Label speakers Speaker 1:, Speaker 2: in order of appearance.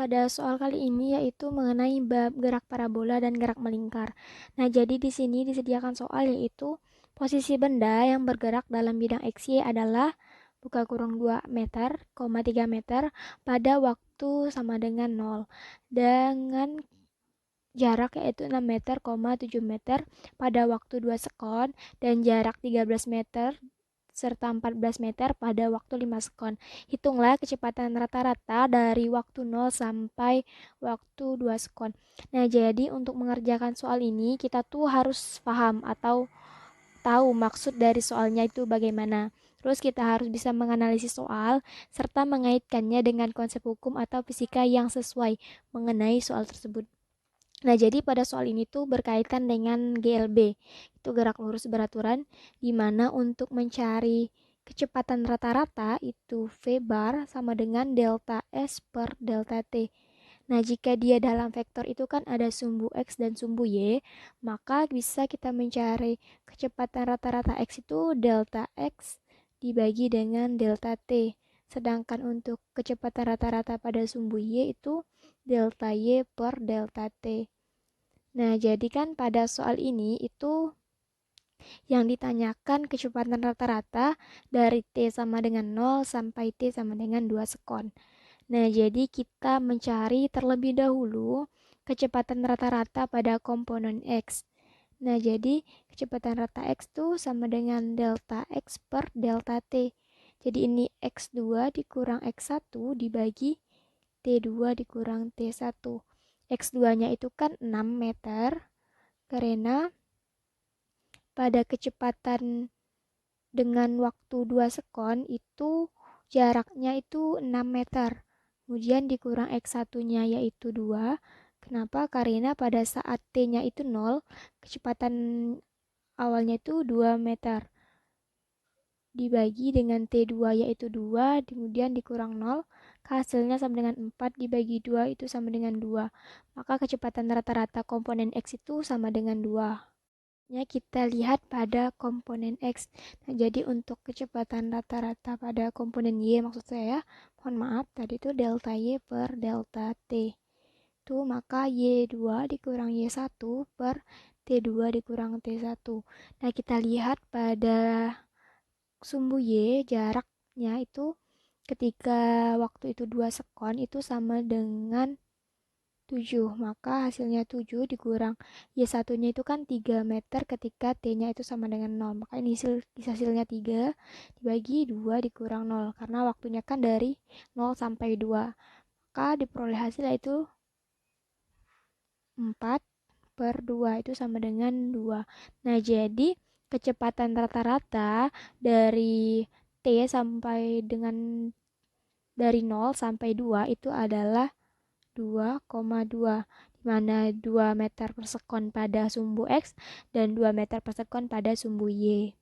Speaker 1: pada soal kali ini yaitu mengenai bab gerak parabola dan gerak melingkar. Nah, jadi di sini disediakan soal yaitu posisi benda yang bergerak dalam bidang XY adalah buka kurung 2 meter, 3 meter pada waktu sama dengan 0 dengan jarak yaitu 6 meter, 7 meter pada waktu 2 sekon dan jarak 13 meter serta 14 meter pada waktu 5 sekon. Hitunglah kecepatan rata-rata dari waktu 0 sampai waktu 2 sekon. Nah, jadi untuk mengerjakan soal ini kita tuh harus paham atau tahu maksud dari soalnya itu bagaimana. Terus kita harus bisa menganalisis soal serta mengaitkannya dengan konsep hukum atau fisika yang sesuai mengenai soal tersebut. Nah, jadi pada soal ini tuh berkaitan dengan GLB, itu gerak lurus beraturan, di mana untuk mencari kecepatan rata-rata itu V bar sama dengan delta S per delta T. Nah, jika dia dalam vektor itu kan ada sumbu X dan sumbu Y, maka bisa kita mencari kecepatan rata-rata X itu delta X dibagi dengan delta T. Sedangkan untuk kecepatan rata-rata pada sumbu Y itu delta Y per delta T. Nah, jadi kan pada soal ini itu yang ditanyakan kecepatan rata-rata dari T sama dengan 0 sampai T sama dengan 2 sekon. Nah, jadi kita mencari terlebih dahulu kecepatan rata-rata pada komponen X. Nah, jadi kecepatan rata X itu sama dengan delta X per delta T. Jadi ini X2 dikurang X1 dibagi T2 dikurang T1. X2-nya itu kan 6 meter, karena pada kecepatan dengan waktu 2 sekon itu jaraknya itu 6 meter. Kemudian dikurang X1-nya yaitu 2. Kenapa? Karena pada saat T-nya itu 0, kecepatan awalnya itu 2 meter. Dibagi dengan T2 yaitu 2, kemudian dikurang 0, hasilnya sama dengan 4 dibagi 2 itu sama dengan 2. Maka kecepatan rata-rata komponen X itu sama dengan 2. Kita lihat pada komponen X. Nah, jadi untuk kecepatan rata-rata pada komponen Y maksud saya, mohon maaf tadi itu delta Y per delta T. Itu maka Y2 dikurang Y1 per T2 dikurang T1. Nah, kita lihat pada sumbu Y jaraknya itu ketika waktu itu 2 sekon itu sama dengan 7, maka hasilnya 7 dikurang Y1-nya itu kan 3 meter ketika T-nya itu sama dengan 0. Maka ini hasilnya 3 dibagi 2 dikurang 0. Karena waktunya kan dari 0 sampai 2. Maka diperoleh hasil yaitu 4 per 2 itu sama dengan 2. Nah, jadi kecepatan rata-rata dari T sampai dengan dari 0 sampai 2 itu adalah 2,2, di mana 2 meter per sekon pada sumbu X dan 2 meter per sekon pada sumbu Y.